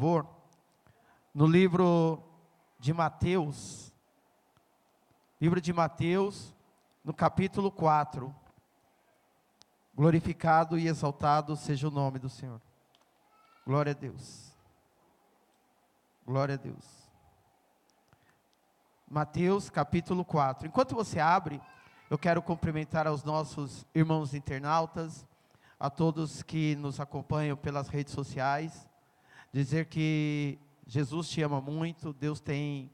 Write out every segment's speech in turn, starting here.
Por favor, no livro de Mateus, no capítulo 4. Glorificado e exaltado seja o nome do Senhor. Glória a Deus. Glória a Deus. Mateus capítulo 4. Enquanto você abre, eu quero cumprimentar aos nossos irmãos internautas, a todos que nos acompanham pelas redes sociais, dizer que Jesus te ama muito, Deus tem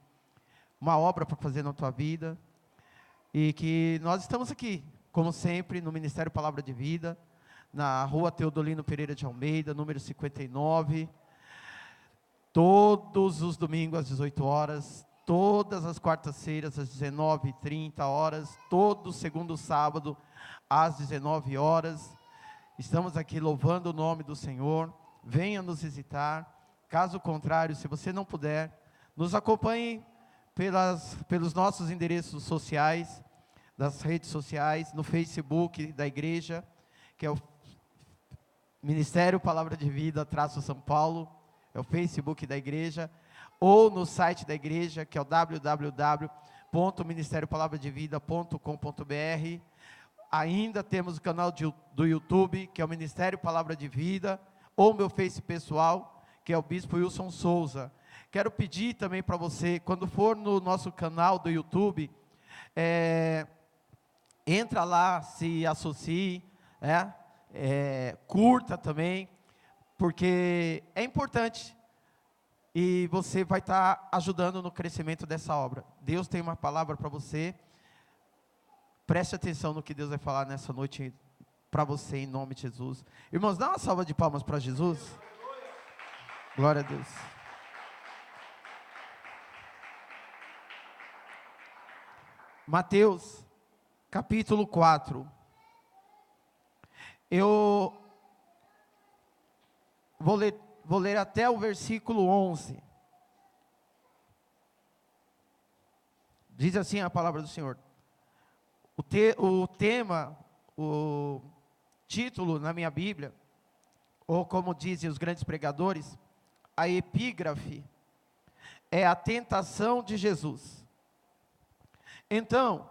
uma obra para fazer na tua vida, e que nós estamos aqui, como sempre, no Ministério Palavra de Vida, na rua Teodolino Pereira de Almeida, número 59, todos os domingos às 18 horas, todas as quartas-feiras às 19h30, todo segundo sábado às 19 horas, estamos aqui louvando o nome do Senhor. Venha nos visitar. Caso contrário, se você não puder, nos acompanhe pelos nossos endereços sociais, das redes sociais, no Facebook da igreja, que é o Ministério Palavra de Vida São Paulo, é o Facebook da igreja, ou no site da igreja, que é o www.ministeriopalabradevidA.com.br. Ainda temos o canal do YouTube, que é o Ministério Palavra de Vida, ou meu Face pessoal, que é o Bispo Wilson Souza. Quero pedir também para você, quando for no nosso canal do YouTube, entra lá, se associe, curta também, porque é importante, e você vai estar ajudando no crescimento dessa obra. Deus tem uma palavra para você, preste atenção no que Deus vai falar nessa noite para você, em nome de Jesus. Irmãos, dá uma salva de palmas para Jesus. Glória a Deus. Mateus, capítulo 4. Eu vou ler até o versículo 11. Diz assim a palavra do Senhor. O título na minha Bíblia, ou como dizem os grandes pregadores, a epígrafe é a tentação de Jesus. Então,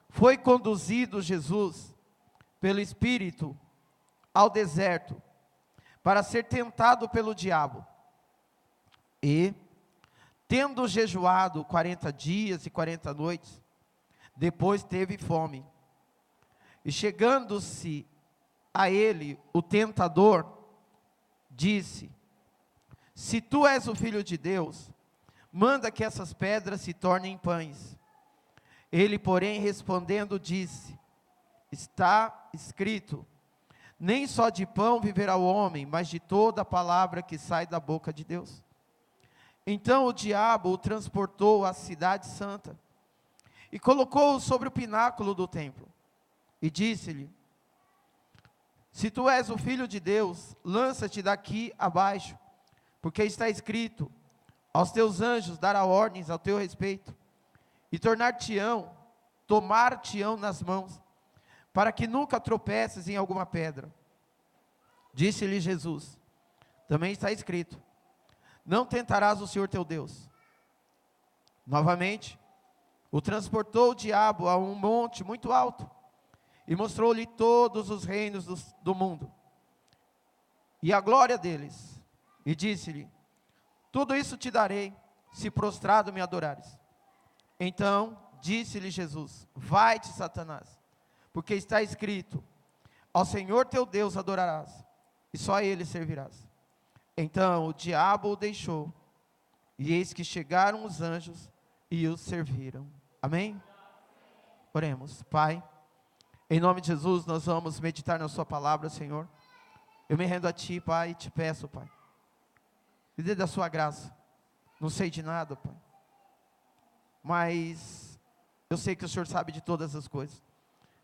foi conduzido Jesus pelo Espírito ao deserto para ser tentado pelo diabo. E, tendo jejuado 40 dias e 40 noites, depois teve fome. E chegando-se a ele, o tentador disse: se tu és o Filho de Deus, manda que essas pedras se tornem pães. Ele, porém, respondendo, disse: está escrito, nem só de pão viverá o homem, mas de toda a palavra que sai da boca de Deus. Então o diabo o transportou à cidade santa, e colocou-o sobre o pináculo do templo, e disse-lhe: se tu és o Filho de Deus, lança-te daqui abaixo, porque está escrito, aos teus anjos dará ordens ao teu respeito, e tomar-te-ão nas mãos, para que nunca tropeces em alguma pedra. Disse-lhe Jesus: também está escrito, não tentarás o Senhor teu Deus. Novamente, o transportou o diabo a um monte muito alto, e mostrou-lhe todos os reinos do mundo, e a glória deles, e disse-lhe: tudo isso te darei, se prostrado me adorares. Então disse-lhe Jesus: vai-te, Satanás, porque está escrito, ao Senhor teu Deus adorarás, e só a Ele servirás. Então o diabo o deixou, e eis que chegaram os anjos, e os serviram. Amém? Oremos. Pai, em nome de Jesus, nós vamos meditar na sua palavra, Senhor. Eu me rendo a Ti, Pai, e te peço, Pai, me dê da sua graça. Não sei de nada, Pai, mas eu sei que o Senhor sabe de todas as coisas.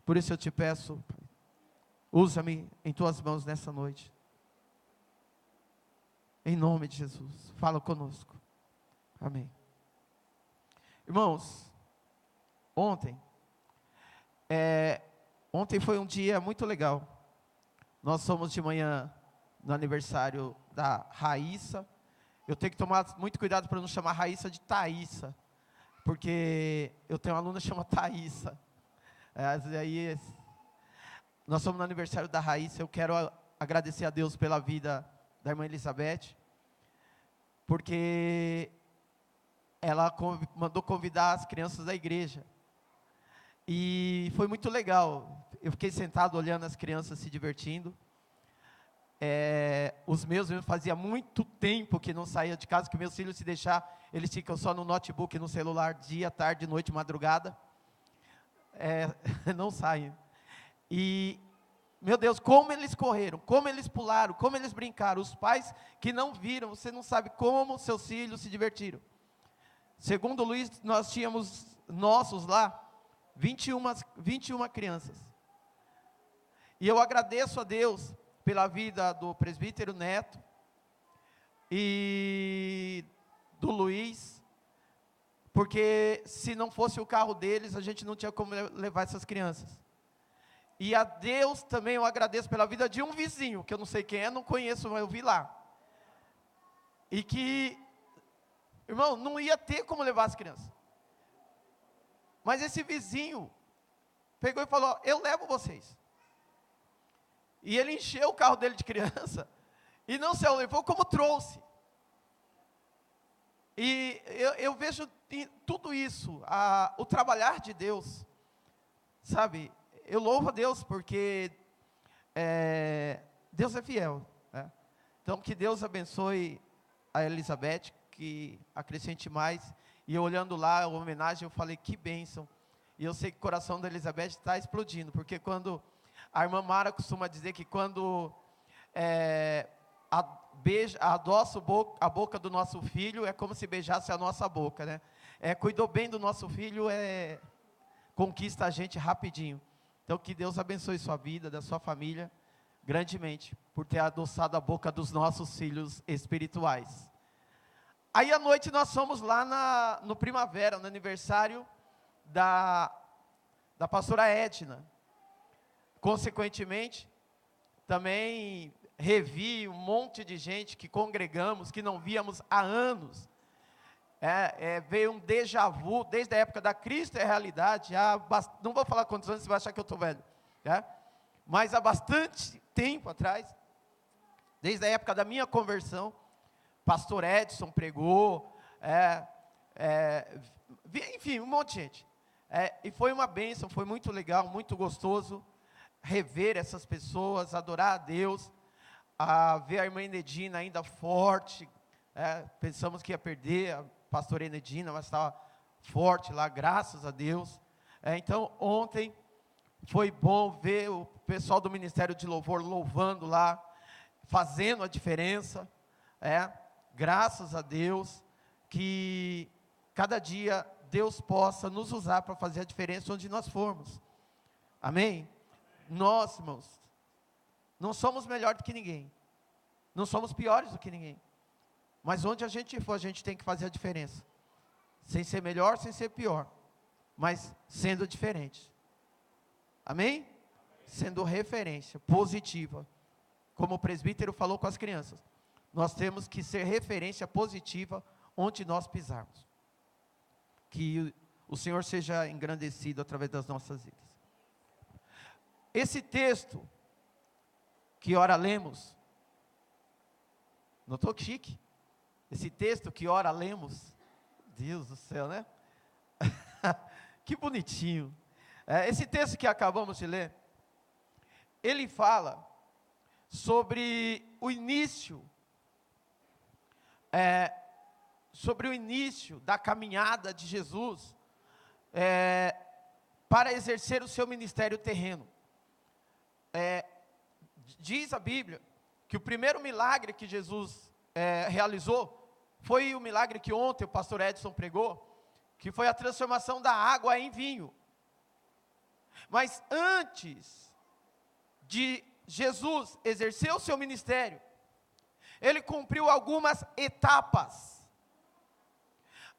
Por isso eu te peço, Pai, usa-me em tuas mãos nessa noite. Em nome de Jesus, fala conosco. Amém. Irmãos, ontem foi um dia muito legal. Nós fomos de manhã no aniversário da Raíssa. eu tenho que tomar muito cuidado para não chamar Raíssa de Thaísa, porque eu tenho uma aluna que chama Thaísa. Aí, nós somos no aniversário da Raíssa. Eu quero agradecer a Deus pela vida da irmã Elizabeth, porque ela mandou convidar as crianças da igreja, e foi muito legal. Eu fiquei sentado olhando as crianças se divertindo. Os meus, fazia muito tempo que não saía de casa, que meus filhos, se deixar, eles ficam só no notebook, no celular, dia, tarde, noite, madrugada, não saem. E, meu Deus, como eles correram, como eles pularam, como eles brincaram. Os pais que não viram, você não sabe como seus filhos se divertiram. Segundo o Luiz, nós tínhamos nossos lá, 21 crianças. E eu agradeço a Deus pela vida do presbítero Neto e do Luiz, porque se não fosse o carro deles, a gente não tinha como levar essas crianças. E a Deus também eu agradeço pela vida de um vizinho, que eu não sei quem é, não conheço, mas eu vi lá. E que, irmão, não ia ter como levar as crianças. Mas esse vizinho pegou e falou: eu levo vocês. E ele encheu o carro dele de criança, e não se levou como trouxe. E eu vejo tudo isso, o trabalhar de Deus, sabe? Eu louvo a Deus, porque Deus é fiel, né? Então, que Deus abençoe a Elizabeth, que acrescente mais. E eu olhando lá a homenagem, eu falei: que bênção. E eu sei que o coração da Elizabeth está explodindo, porque quando a irmã Mara costuma dizer que quando adoça a boca do nosso filho, é como se beijasse a nossa boca, né? Cuidou bem do nosso filho, conquista a gente rapidinho. Então, que Deus abençoe sua vida, da sua família, grandemente, por ter adoçado a boca dos nossos filhos espirituais. Aí, à noite, nós fomos lá no Primavera, no aniversário da pastora Edna. Consequentemente, também revi um monte de gente que congregamos, que não víamos há anos. Veio um déjà vu, desde a época da Cristo é Realidade, não vou falar quantos anos, você vai achar que eu estou velho, mas há bastante tempo atrás, desde a época da minha conversão, pastor Edson pregou, enfim, um monte de gente. E foi uma bênção, foi muito legal, muito gostoso rever essas pessoas, adorar a Deus, ver a irmã Enedina ainda forte. Pensamos que ia perder a pastora Enedina, mas estava forte lá, graças a Deus. Então, ontem foi bom ver o pessoal do Ministério de Louvor louvando lá, fazendo a diferença. Graças a Deus, que cada dia Deus possa nos usar para fazer a diferença onde nós formos. Amém? Nós, irmãos, não somos melhor do que ninguém, não somos piores do que ninguém, mas onde a gente for, a gente tem que fazer a diferença, sem ser melhor, sem ser pior, mas sendo diferente. Amém? Sendo referência positiva, como o presbítero falou com as crianças, nós temos que ser referência positiva onde nós pisarmos. Que o Senhor seja engrandecido através das nossas vidas. Esse texto que ora lemos, notou que chique? Esse texto que ora lemos, Deus do céu, né? Que bonitinho. Esse texto que acabamos de ler, ele fala sobre o início, da caminhada de Jesus, para exercer o seu ministério terreno. Diz a Bíblia que o primeiro milagre que Jesus realizou foi o milagre que ontem o pastor Edson pregou, que foi a transformação da água em vinho. Mas antes de Jesus exercer o seu ministério, ele cumpriu algumas etapas.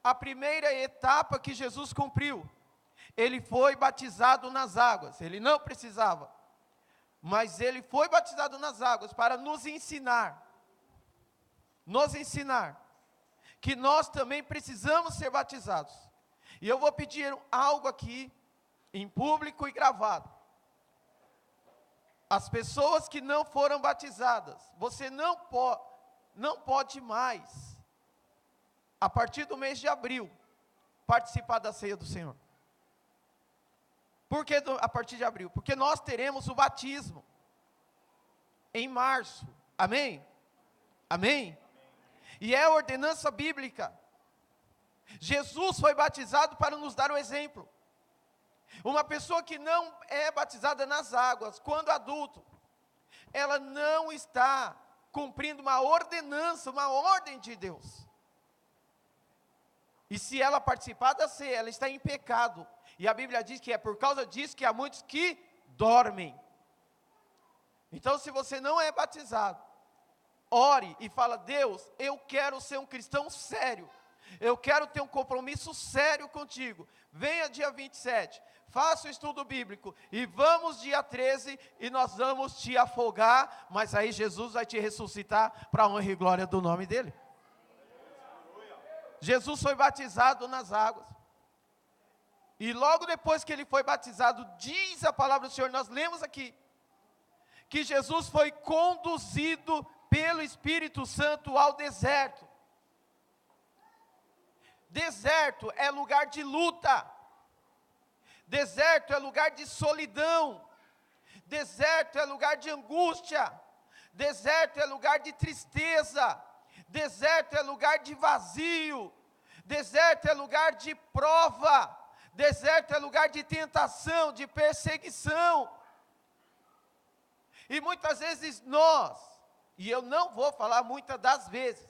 A primeira etapa que Jesus cumpriu, ele foi batizado nas águas. Ele não precisava, mas ele foi batizado nas águas para nos ensinar que nós também precisamos ser batizados. E eu vou pedir algo aqui, em público e gravado. As pessoas que não foram batizadas, você não pode mais, a partir do mês de abril, participar da ceia do Senhor. Por que a partir de abril? Porque nós teremos o batismo em março. Amém? Amém? E é a ordenança bíblica. Jesus foi batizado para nos dar o exemplo. Uma pessoa que não é batizada nas águas, quando adulto, ela não está cumprindo uma ordenança, uma ordem de Deus. E se ela participar da ceia, ela está em pecado. E a Bíblia diz que é por causa disso que há muitos que dormem. Então, se você não é batizado, ore e fala: Deus, eu quero ser um cristão sério. Eu quero ter um compromisso sério contigo. Venha dia 27, faça o estudo bíblico. E vamos dia 13 e nós vamos te afogar. Mas aí Jesus vai te ressuscitar para a honra e glória do nome dele. Jesus foi batizado nas águas. E logo depois que ele foi batizado, diz a palavra do Senhor, nós lemos aqui, que Jesus foi conduzido pelo Espírito Santo ao deserto. Deserto é lugar de luta. Deserto é lugar de solidão. Deserto é lugar de angústia. Deserto é lugar de tristeza. Deserto é lugar de vazio. Deserto é lugar de prova. Deserto é lugar de tentação, de perseguição. E muitas vezes nós, e eu não vou falar muitas das vezes,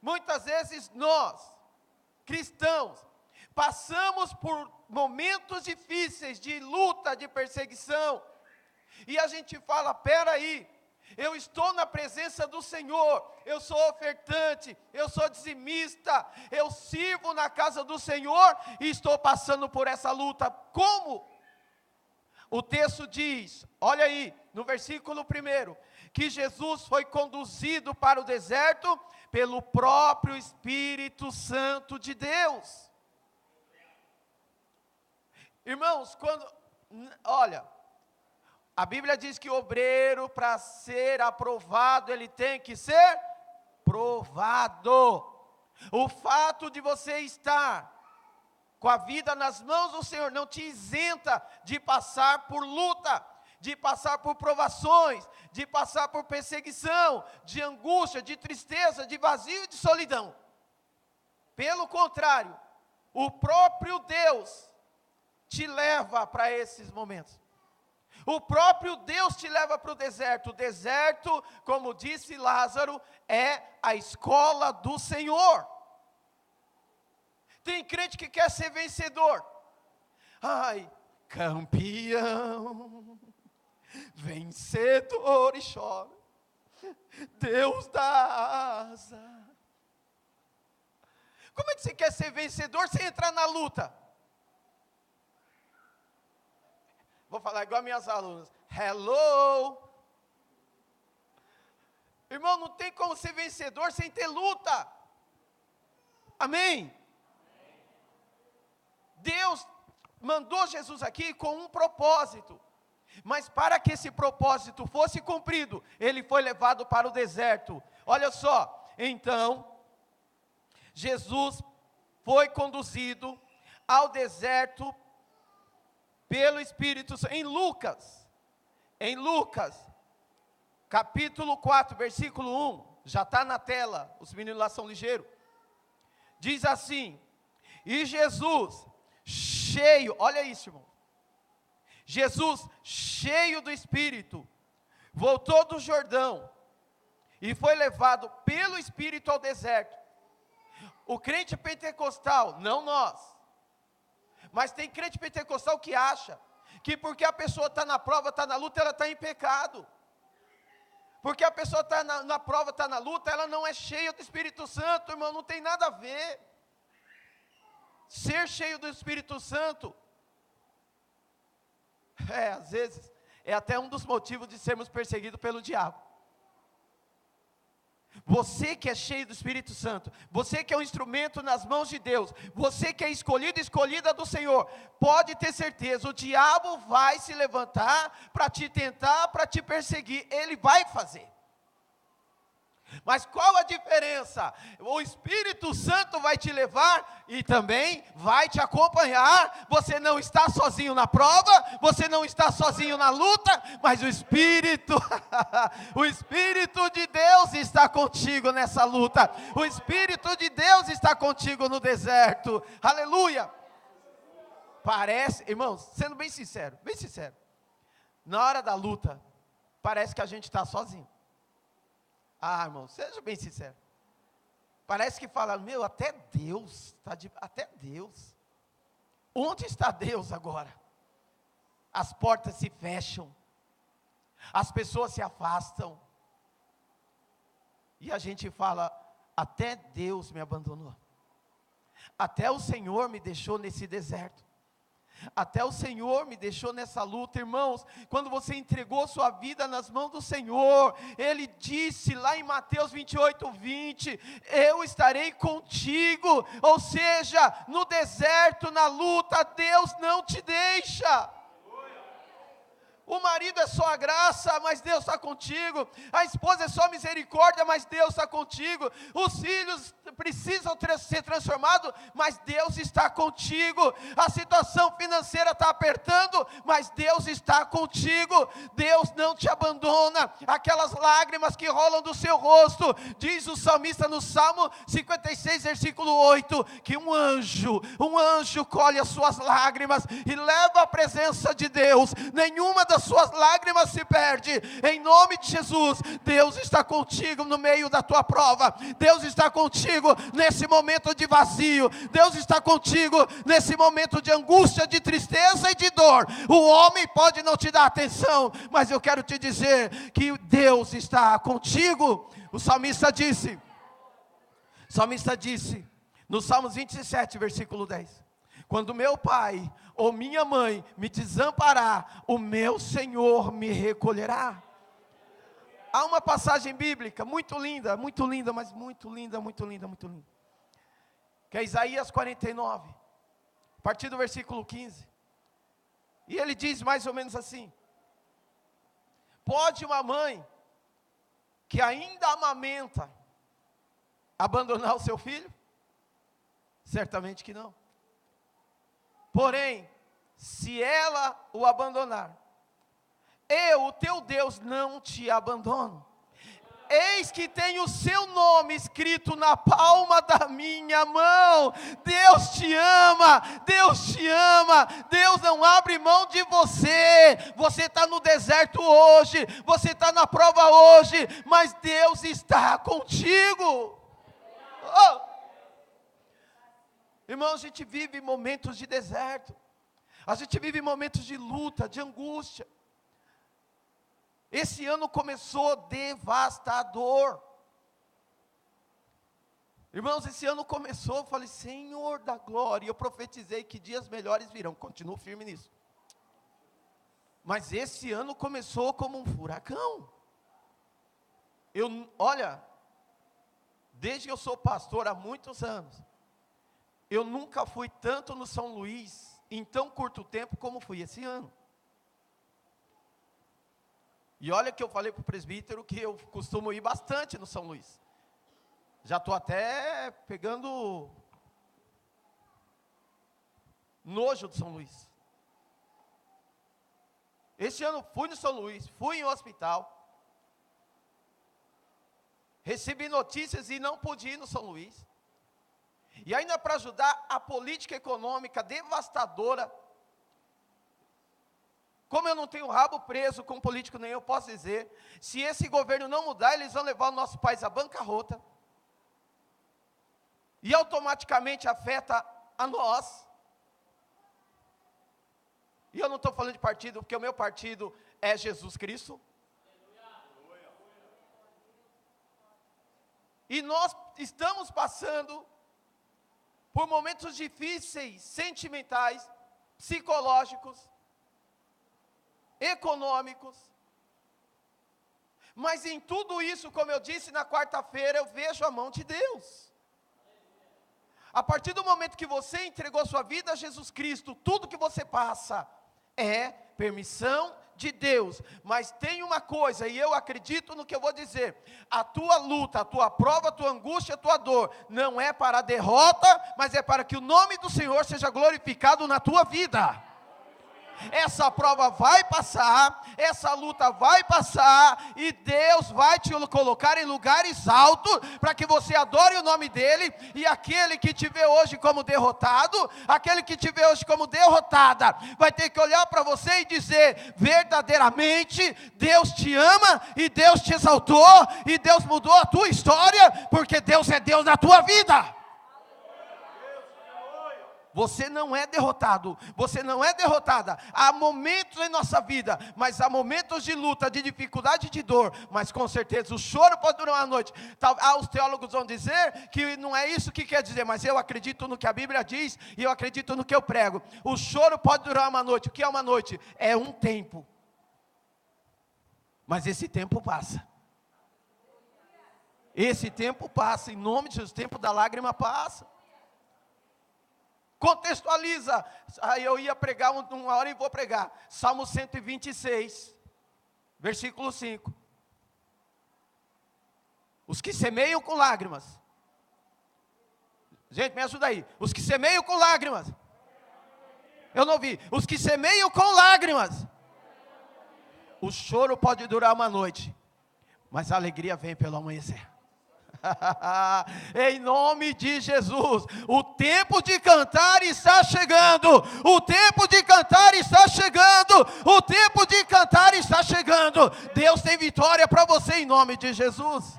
muitas vezes nós, cristãos, passamos por momentos difíceis de luta, de perseguição, e a gente fala: peraí, eu estou na presença do Senhor, eu sou ofertante, eu sou dizimista, eu sirvo na casa do Senhor e estou passando por essa luta. Como? O texto diz, olha aí, no versículo 1, que Jesus foi conduzido para o deserto pelo próprio Espírito Santo de Deus. Irmãos, olha, a Bíblia diz que o obreiro, para ser aprovado, ele tem que ser provado. O fato de você estar com a vida nas mãos do Senhor não te isenta de passar por luta, de passar por provações, de passar por perseguição, de angústia, de tristeza, de vazio e de solidão. Pelo contrário, o próprio Deus te leva para esses momentos. O próprio Deus te leva para o deserto. O deserto, como disse Lázaro, é a escola do Senhor. Tem crente que quer ser vencedor. Ai, campeão, vencedor e chora, Deus dá asa. Como é que você quer ser vencedor sem entrar na luta? Vou falar igual minhas alunas. Hello. Irmão, não tem como ser vencedor sem ter luta. Amém? Deus mandou Jesus aqui com um propósito. Mas para que esse propósito fosse cumprido, ele foi levado para o deserto. Olha só, então, Jesus foi conduzido ao deserto pelo Espírito Santo. Em Lucas, capítulo 4, versículo 1, já está na tela, os meninos lá são ligeiros. Diz assim: e Jesus, cheio, olha isso, irmão. Jesus, cheio do Espírito, voltou do Jordão e foi levado pelo Espírito ao deserto. O crente pentecostal, não nós, mas tem crente pentecostal que acha que porque a pessoa está na prova, está na luta, ela está em pecado. Porque a pessoa está na prova, está na luta, ela não é cheia do Espírito Santo, irmão, não tem nada a ver. Ser cheio do Espírito Santo, às vezes, é até um dos motivos de sermos perseguidos pelo diabo. Você que é cheio do Espírito Santo, você que é um instrumento nas mãos de Deus, você que é escolhido e escolhida do Senhor, pode ter certeza, o diabo vai se levantar para te tentar, para te perseguir, ele vai fazer. Mas qual a diferença? O Espírito Santo vai te levar e também vai te acompanhar. Você não está sozinho na prova, você não está sozinho na luta, mas o Espírito, o Espírito de Deus está contigo nessa luta. O Espírito de Deus está contigo no deserto. Aleluia! Parece, irmãos, sendo bem sincero, na hora da luta, parece que a gente está sozinho. Ah, irmão, seja bem sincero. Parece que fala, meu, até Deus, até Deus. Onde está Deus agora? As portas se fecham, as pessoas se afastam, e a gente fala, até Deus me abandonou, até o Senhor me deixou nesse deserto. Até o Senhor me deixou nessa luta. Irmãos, quando você entregou sua vida nas mãos do Senhor, Ele disse lá em Mateus 28:20, eu estarei contigo, ou seja, no deserto, na luta, Deus não te deixa. O marido é só a graça, mas Deus está contigo. A esposa é só misericórdia, mas Deus está contigo. Os filhos precisam ser transformados, mas Deus está contigo. A situação financeira está apertando, mas Deus está contigo. Deus não te abandona. Aquelas lágrimas que rolam do seu rosto, diz o salmista no Salmo 56, versículo 8, que um anjo colhe as suas lágrimas e leva à presença de Deus. Nenhuma das suas lágrimas se perde, em nome de Jesus. Deus está contigo no meio da tua prova, Deus está contigo nesse momento de vazio, Deus está contigo nesse momento de angústia, de tristeza e de dor. O homem pode não te dar atenção, mas eu quero te dizer que Deus está contigo. O salmista disse no Salmos 27, versículo 10, quando meu pai ou minha mãe me desamparar, o meu Senhor me recolherá. Há uma passagem bíblica muito linda, mas muito linda, que é Isaías 49, a partir do versículo 15, e ele diz mais ou menos assim: pode uma mãe que ainda amamenta abandonar o seu filho? Certamente que não. Porém, se ela o abandonar, eu, o teu Deus, não te abandono. Eis que tenho o seu nome escrito na palma da minha mão. Deus te ama, Deus não abre mão de você. Você está no deserto hoje, você está na prova hoje, mas Deus está contigo. Oh! Irmãos, a gente vive momentos de deserto, a gente vive momentos de luta, de angústia. Esse ano começou devastador. Irmãos, esse ano começou, eu falei, Senhor da glória, eu profetizei que dias melhores virão, continuo firme nisso. Mas esse ano começou como um furacão. Olha, desde que eu sou pastor há muitos anos, eu nunca fui tanto no São Luís, em tão curto tempo como fui esse ano. E olha que eu falei para o presbítero que eu costumo ir bastante no São Luís. Já estou até pegando nojo do São Luís. Esse ano fui no São Luís, fui em um hospital, recebi notícias e não pude ir no São Luís. E ainda para ajudar a política econômica devastadora, como eu não tenho rabo preso com político nenhum, eu posso dizer, se esse governo não mudar, eles vão levar o nosso país à bancarrota, e automaticamente afeta a nós. E eu não estou falando de partido, porque o meu partido é Jesus Cristo. E nós estamos passando por momentos difíceis, sentimentais, psicológicos, econômicos. Mas em tudo isso, como eu disse na quarta-feira, eu vejo a mão de Deus. A partir do momento que você entregou sua vida a Jesus Cristo, tudo que você passa é permissão de Deus. Mas tem uma coisa, e eu acredito no que eu vou dizer: a tua luta, a tua prova, a tua angústia, a tua dor, não é para a derrota, mas é para que o nome do Senhor seja glorificado na tua vida. Essa prova vai passar, essa luta vai passar, e Deus vai te colocar em lugares altos, para que você adore o nome dEle, e aquele que te vê hoje como derrotado, aquele que te vê hoje como derrotada, vai ter que olhar para você e dizer: verdadeiramente, Deus te ama, e Deus te exaltou, e Deus mudou a tua história, porque Deus é Deus na tua vida. Você não é derrotado, você não é derrotada. Há momentos em nossa vida, mas há momentos de luta, de dificuldade, de dor, mas com certeza o choro pode durar uma noite. Os teólogos vão dizer que não é isso que quer dizer, mas eu acredito no que a Bíblia diz, e eu acredito no que eu prego. O choro pode durar uma noite. O que é uma noite? É um tempo, mas esse tempo passa. Esse tempo passa, em nome de Jesus. O tempo da lágrima passa. Contextualiza. Aí eu ia pregar uma hora e vou pregar. Salmo 126, versículo 5. Os que semeiam com lágrimas. Gente, me ajuda aí. Os que semeiam com lágrimas. Eu não ouvi. Os que semeiam com lágrimas. O choro pode durar uma noite, mas a alegria vem pelo amanhecer. Em nome de Jesus, o tempo de cantar está chegando, o tempo de cantar está chegando, o tempo de cantar está chegando. Deus tem vitória para você em nome de Jesus.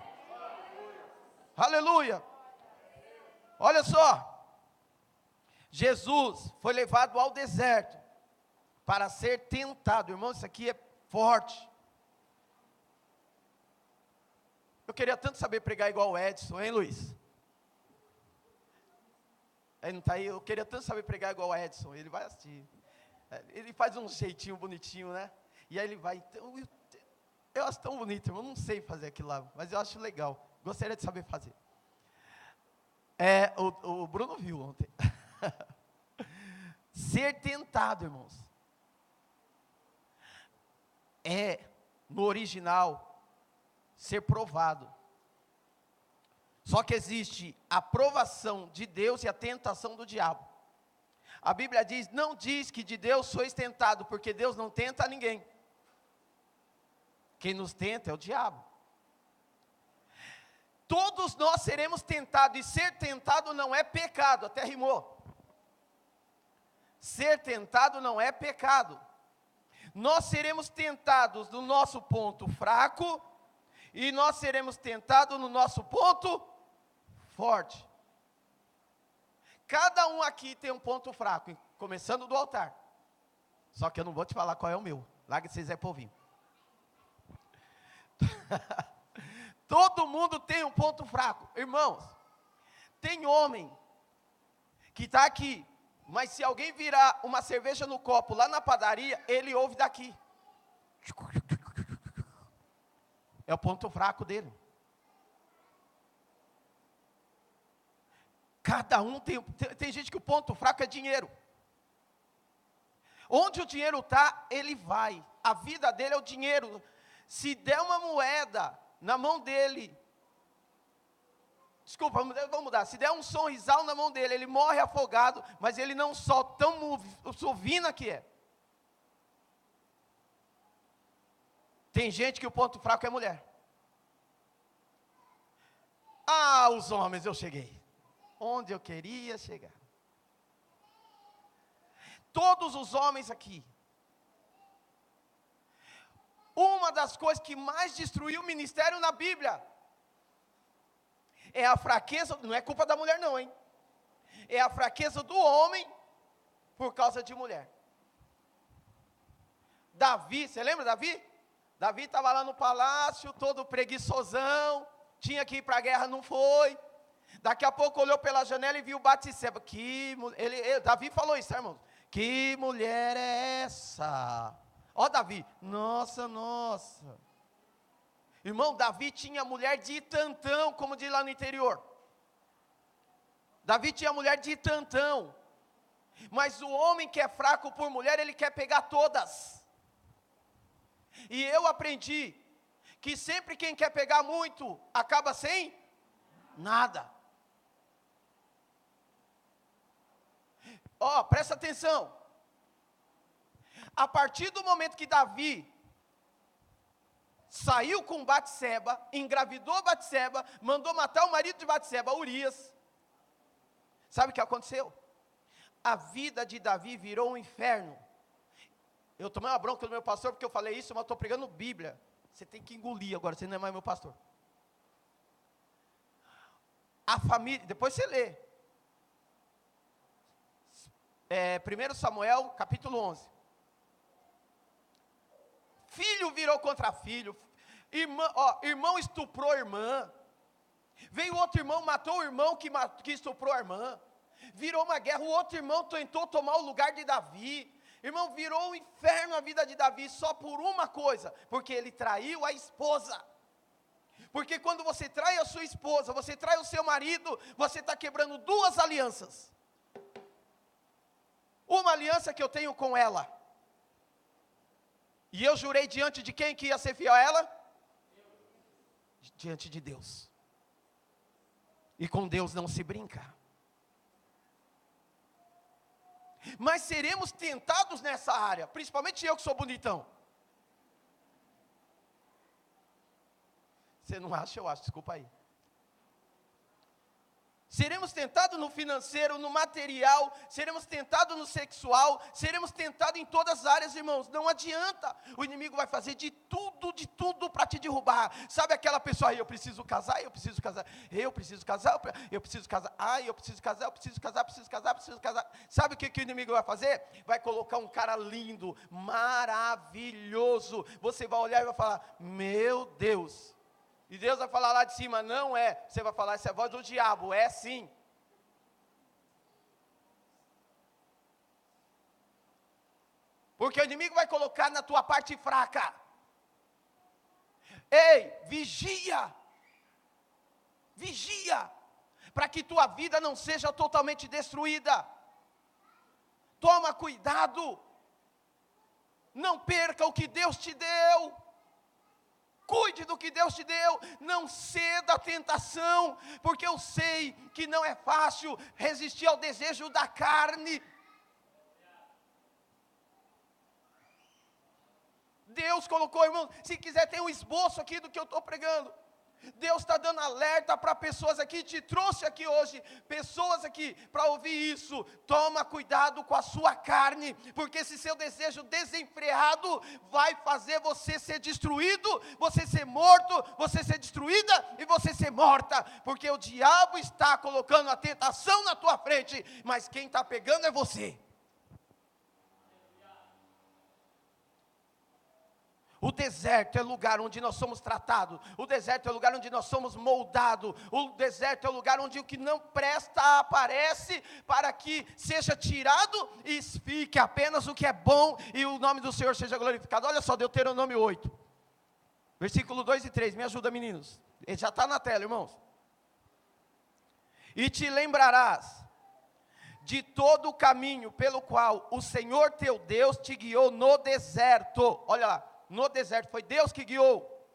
Aleluia. Olha só, Jesus foi levado ao deserto para ser tentado. Irmão, isso aqui é forte. Eu queria tanto saber pregar igual o Edson, hein, Luiz? Ele não está aí? Eu queria tanto saber pregar igual o Edson. Ele vai assistir. Ele faz um jeitinho bonitinho, né? E aí ele vai. Eu acho tão bonito, irmão. Eu não sei fazer aquilo lá, mas eu acho legal. Gostaria de saber fazer. O Bruno viu ontem. Ser tentado, irmãos. No original, ser provado. Só que existe a provação de Deus e a tentação do diabo. A Bíblia não diz que de Deus sois tentado, porque Deus não tenta ninguém. Quem nos tenta é o diabo. Todos nós seremos tentados, e ser tentado não é pecado, até rimou. Ser tentado não é pecado. Nós seremos tentados no nosso ponto fraco, e nós seremos tentados no nosso ponto forte. Cada um aqui tem um ponto fraco, começando do altar. Só que eu não vou te falar qual é o meu. Larga esse Zé Povinho. Todo mundo tem um ponto fraco. Irmãos, tem homem que está aqui, mas se alguém virar uma cerveja no copo lá na padaria, ele ouve daqui. É o ponto fraco dele. Cada um tem gente que o ponto fraco é dinheiro. Onde o dinheiro está, ele vai. A vida dele é o dinheiro. Se der uma moeda na mão dele, desculpa, vamos mudar. Se der um sorrisal na mão dele, ele morre afogado, mas ele não solta, tão sovina que é. Tem gente que o ponto fraco é mulher. Os homens, eu cheguei onde eu queria chegar. Todos os homens aqui. Uma das coisas que mais destruiu o ministério na Bíblia é a fraqueza, não é culpa da mulher não, hein? É a fraqueza do homem por causa de mulher. Davi, você lembra Davi? Davi estava lá no palácio, todo preguiçosão, tinha que ir para a guerra, não foi. Daqui a pouco olhou pela janela e viu Batseba. Davi falou isso, irmãos. Que mulher é essa? Ó Davi, nossa. Irmão, Davi tinha mulher de tantão, como diz lá no interior. Davi tinha mulher de tantão. Mas o homem que é fraco por mulher, ele quer pegar todas. E eu aprendi que sempre quem quer pegar muito, acaba sem nada. Ó, presta atenção. A partir do momento que Davi saiu com Batseba, engravidou Batseba, mandou matar o marido de Batseba, Urias. Sabe o que aconteceu? A vida de Davi virou um inferno. Eu tomei uma bronca do meu pastor porque eu falei isso, mas estou pregando Bíblia. Você tem que engolir agora, você não é mais meu pastor. A família, depois você lê. 1 Samuel, capítulo 11. Filho virou contra filho. Irmão estuprou a irmã. Veio outro irmão, matou o irmão que estuprou a irmã. Virou uma guerra, o outro irmão tentou tomar o lugar de Davi. Irmão, virou um inferno a vida de Davi só por uma coisa, porque ele traiu a esposa. Porque quando você trai a sua esposa, você trai o seu marido, você está quebrando duas alianças. Uma aliança que eu tenho com ela. E eu jurei diante de quem que ia ser fiel a ela? Diante de Deus. E com Deus não se brinca. Mas seremos tentados nessa área, principalmente eu que sou bonitão. Você não acha? Eu acho, desculpa aí. Seremos tentados no financeiro, no material, seremos tentados no sexual, seremos tentados em todas as áreas, irmãos. Não adianta, o inimigo vai fazer de tudo para te derrubar. Sabe aquela pessoa aí, eu preciso casar, eu preciso casar, eu preciso casar, eu preciso casar, eu preciso casar, eu preciso casar, preciso casar, preciso casar. Sabe o que o inimigo vai fazer? Vai colocar um cara lindo, maravilhoso. Você vai olhar e vai falar, meu Deus. E Deus vai falar lá de cima, não é. Você vai falar, essa é a voz do diabo, é sim. Porque o inimigo vai colocar na tua parte fraca. Ei, vigia. Vigia. Para que tua vida não seja totalmente destruída. Toma cuidado. Não perca o que Deus te deu. Cuide do que Deus te deu, não ceda à tentação, porque eu sei que não é fácil resistir ao desejo da carne. Deus colocou, irmão, se quiser tem um esboço aqui do que eu estou pregando. Deus está dando alerta para pessoas aqui, te trouxe aqui hoje, pessoas aqui para ouvir isso. Toma cuidado com a sua carne, porque esse seu desejo desenfreado vai fazer você ser destruído, você ser morto, você ser destruída e você ser morta, porque o diabo está colocando a tentação na tua frente, mas quem está pegando é você. O deserto é lugar onde nós somos tratados. O deserto é lugar onde nós somos moldados. O deserto é lugar onde o que não presta aparece para que seja tirado e fique apenas o que é bom e o nome do Senhor seja glorificado. Olha só, Deuteronômio 8, versículo 2 e 3. Me ajuda, meninos. Ele já está na tela, irmãos. E te lembrarás de todo o caminho pelo qual o Senhor teu Deus te guiou no deserto. Olha lá. No deserto, foi Deus que guiou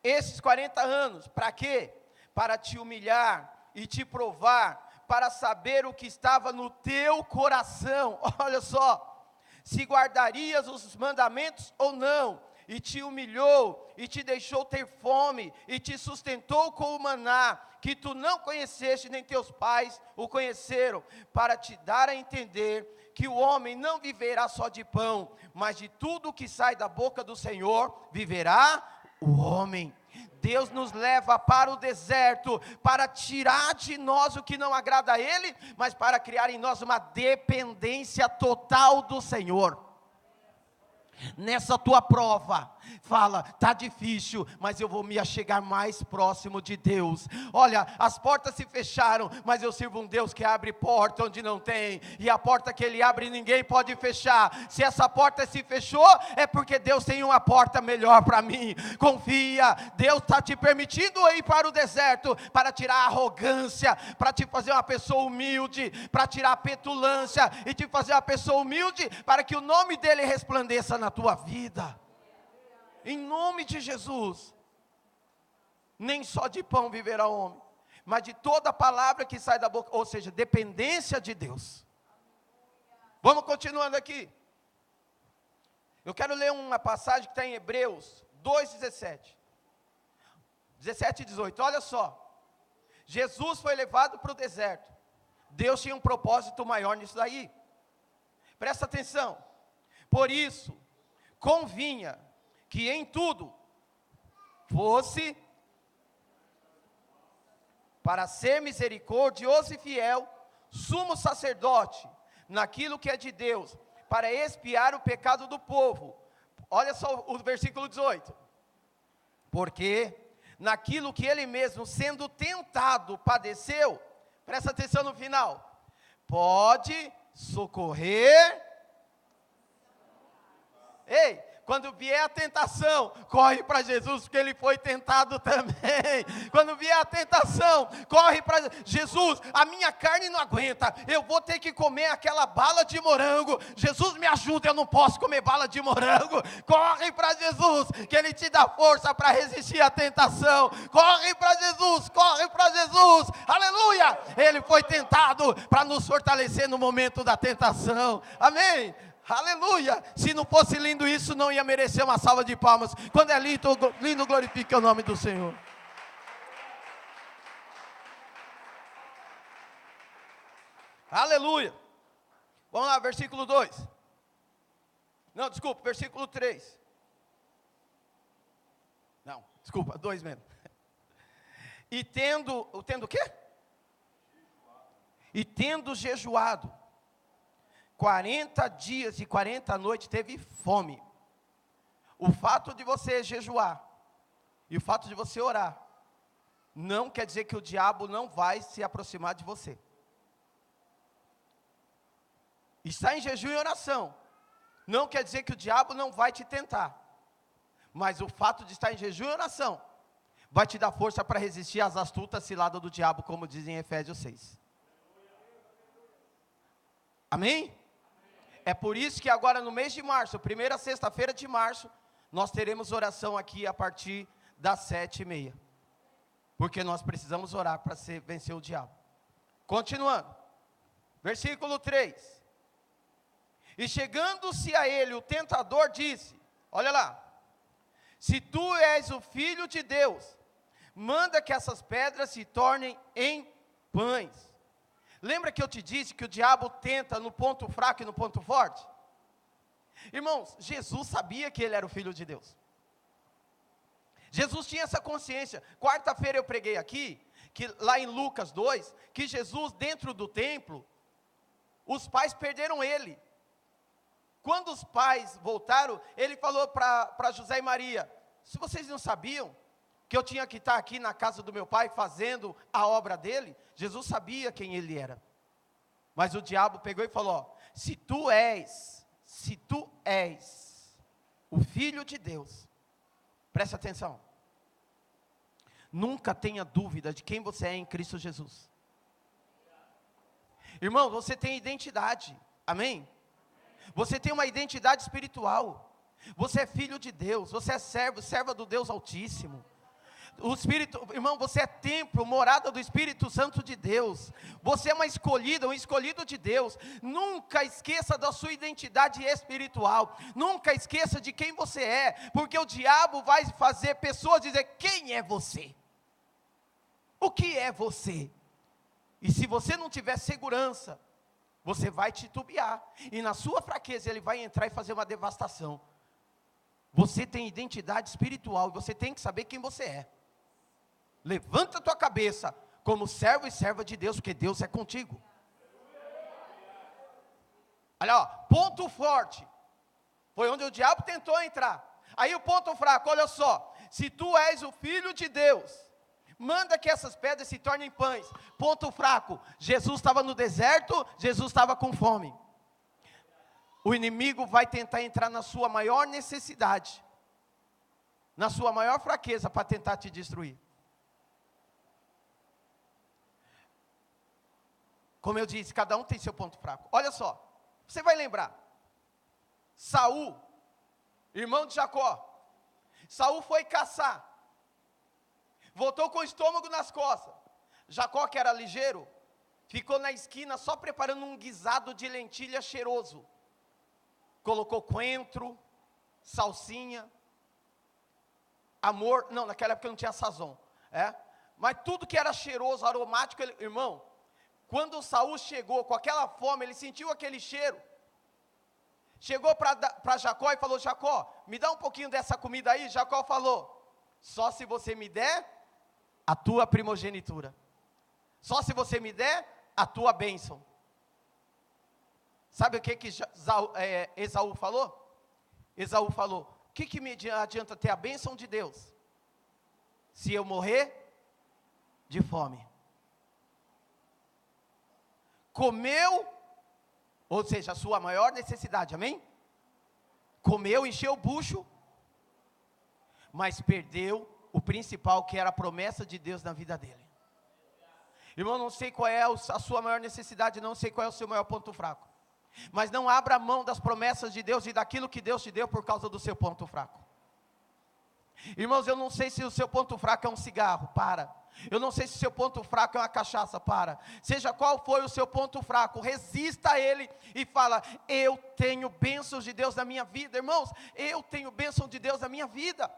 esses 40 anos, para quê? Para te humilhar e te provar, para saber o que estava no teu coração. Olha só, se guardarias os mandamentos ou não, e te humilhou, e te deixou ter fome, e te sustentou com o maná, que tu não conheceste, nem teus pais o conheceram, para te dar a entender que o homem não viverá só de pão, mas de tudo que sai da boca do Senhor, viverá o homem. Deus nos leva para o deserto, para tirar de nós o que não agrada a Ele, mas para criar em nós uma dependência total do Senhor. Nessa tua prova, Fala, está difícil, mas eu vou me achegar mais próximo de Deus. Olha, as portas se fecharam, mas eu sirvo um Deus que abre porta onde não tem, e a porta que Ele abre ninguém pode fechar. Se essa porta se fechou, é porque Deus tem uma porta melhor para mim. Confia, Deus está te permitindo ir para o deserto, para tirar a arrogância, para te fazer uma pessoa humilde, para tirar a petulância, e te fazer uma pessoa humilde, para que o nome dEle resplandeça na tua vida. Em nome de Jesus. Nem só de pão viverá o homem, mas de toda palavra que sai da boca, ou seja, dependência de Deus. Vamos continuando aqui. Eu quero ler uma passagem que está em Hebreus 2:17. 17 e 18, olha só. Jesus foi levado para o deserto. Deus tinha um propósito maior nisso daí. Presta atenção. Por isso, convinha que em tudo fosse para ser misericordioso e fiel, sumo sacerdote, naquilo que é de Deus, para expiar o pecado do povo. Olha só o versículo 18. Porque naquilo que ele mesmo, sendo tentado, padeceu, presta atenção no final, pode socorrer. Ei, quando vier a tentação, corre para Jesus, porque Ele foi tentado também. Quando vier a tentação, corre para Jesus. A minha carne não aguenta, eu vou ter que comer aquela bala de morango. Jesus, me ajuda, eu não posso comer bala de morango. Corre para Jesus, que Ele te dá força para resistir à tentação. Corre para Jesus, corre para Jesus. Aleluia! Ele foi tentado para nos fortalecer no momento da tentação. Amém? Aleluia, se não fosse lindo isso, não ia merecer uma salva de palmas. Quando é lindo, lindo, glorifique o nome do Senhor. Aleluia. Vamos lá, versículo 2. Não, desculpa, versículo 3. Não, desculpa, 2 mesmo. E tendo o quê? E tendo jejuado 40 dias e 40 noites, teve fome. O fato de você jejuar e o fato de você orar não quer dizer que o diabo não vai se aproximar de você. Estar em jejum e oração não quer dizer que o diabo não vai te tentar, mas o fato de estar em jejum e oração vai te dar força para resistir às astutas ciladas do diabo, como diz em Efésios 6. Amém? É por isso que agora no mês de março, primeira sexta-feira de março, nós teremos oração aqui a partir das 7:30. Porque nós precisamos orar para vencer o diabo. Continuando. Versículo 3. E chegando-se a ele, o tentador disse, olha lá, se tu és o Filho de Deus, manda que essas pedras se tornem em pães. Lembra que eu te disse que o diabo tenta no ponto fraco e no ponto forte? Irmãos, Jesus sabia que Ele era o Filho de Deus. Jesus tinha essa consciência. Quarta-feira eu preguei aqui, que lá em Lucas 2, que Jesus dentro do templo, os pais perderam Ele. Quando os pais voltaram, Ele falou para José e Maria, se vocês não sabiam que eu tinha que estar aqui na casa do meu pai fazendo a obra dele, Jesus sabia quem ele era. Mas o diabo pegou e falou, ó, se tu és o Filho de Deus, presta atenção, nunca tenha dúvida de quem você é em Cristo Jesus. Irmão, você tem identidade, amém? Você tem uma identidade espiritual, você é filho de Deus, você é serva do Deus Altíssimo. O Espírito, irmão, você é templo, morada do Espírito Santo de Deus. Você é uma escolhida, um escolhido de Deus. Nunca esqueça da sua identidade espiritual. Nunca esqueça de quem você é, porque o diabo vai fazer pessoas dizer, quem é você? O que é você? E se você não tiver segurança, você vai titubear, e na sua fraqueza ele vai entrar e fazer uma devastação. Você tem identidade espiritual, e você tem que saber quem você é. Levanta a tua cabeça, como servo e serva de Deus, porque Deus é contigo. Olha, ó, ponto forte, foi onde o diabo tentou entrar. Aí o ponto fraco, olha só. Se tu és o Filho de Deus, manda que essas pedras se tornem pães. Ponto fraco. Jesus estava no deserto, Jesus estava com fome. O inimigo vai tentar entrar na sua maior necessidade, na sua maior fraqueza, para tentar te destruir. Como eu disse, cada um tem seu ponto fraco. Olha só, você vai lembrar. Saul, irmão de Jacó. Saul foi caçar. Voltou com o estômago nas costas. Jacó, que era ligeiro, ficou na esquina só preparando um guisado de lentilha cheiroso. Colocou coentro, salsinha, amor. Não, naquela época não tinha sazon. Mas tudo que era cheiroso, aromático, irmão. Quando Saul chegou com aquela fome, ele sentiu aquele cheiro. Chegou para Jacó e falou: Jacó, me dá um pouquinho dessa comida aí. Jacó falou: só se você me der a tua primogenitura. Só se você me der a tua bênção. Sabe o que Esaú falou? Esaú falou: o que me adianta ter a bênção de Deus, se eu morrer de fome? Comeu, ou seja, a sua maior necessidade, amém? Comeu, encheu o bucho, mas perdeu o principal, que era a promessa de Deus na vida dele. Irmão, não sei qual é a sua maior necessidade, não sei qual é o seu maior ponto fraco, mas não abra mão das promessas de Deus e daquilo que Deus te deu por causa do seu ponto fraco. Irmãos, eu não sei se o seu ponto fraco é um cigarro, para. Eu não sei se o seu ponto fraco é uma cachaça, para. Seja qual for o seu ponto fraco, resista a ele e fala: eu tenho bênçãos de Deus na minha vida. Irmãos, eu tenho bênção de Deus na minha vida.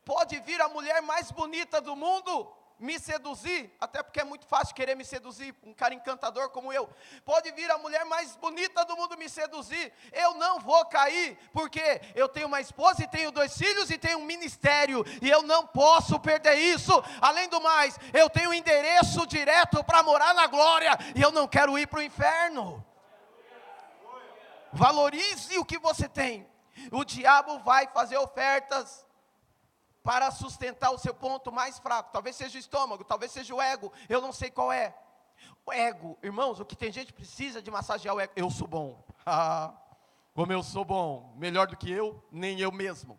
Pode vir a mulher mais bonita do mundo me seduzir, até porque é muito fácil querer me seduzir, um cara encantador como eu. Pode vir a mulher mais bonita do mundo me seduzir, eu não vou cair, porque eu tenho uma esposa e tenho 2 filhos e tenho um ministério, e eu não posso perder isso. Além do mais, eu tenho um endereço direto para morar na glória, e eu não quero ir para o inferno. Valorize o que você tem. O diabo vai fazer ofertas para sustentar o seu ponto mais fraco. Talvez seja o estômago, talvez seja o ego, eu não sei qual é. O ego, irmãos, o que tem gente que precisa de massagear o ego. Eu sou bom. Como eu sou bom, melhor do que eu, nem eu mesmo.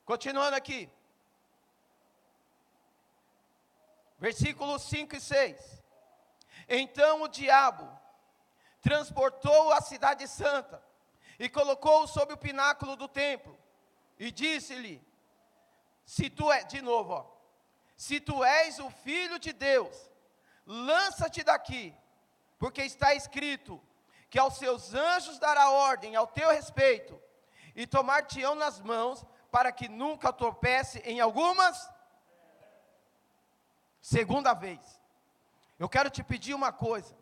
Continuando aqui. Versículos 5 e 6. Então o diabo transportou a cidade santa e colocou-o sob o pináculo do templo, e disse-lhe: se tu és o Filho de Deus, lança-te daqui, porque está escrito, que aos seus anjos dará ordem ao teu respeito, e tomar-te-ão nas mãos, para que nunca tropece em algumas. Segunda vez, eu quero te pedir uma coisa.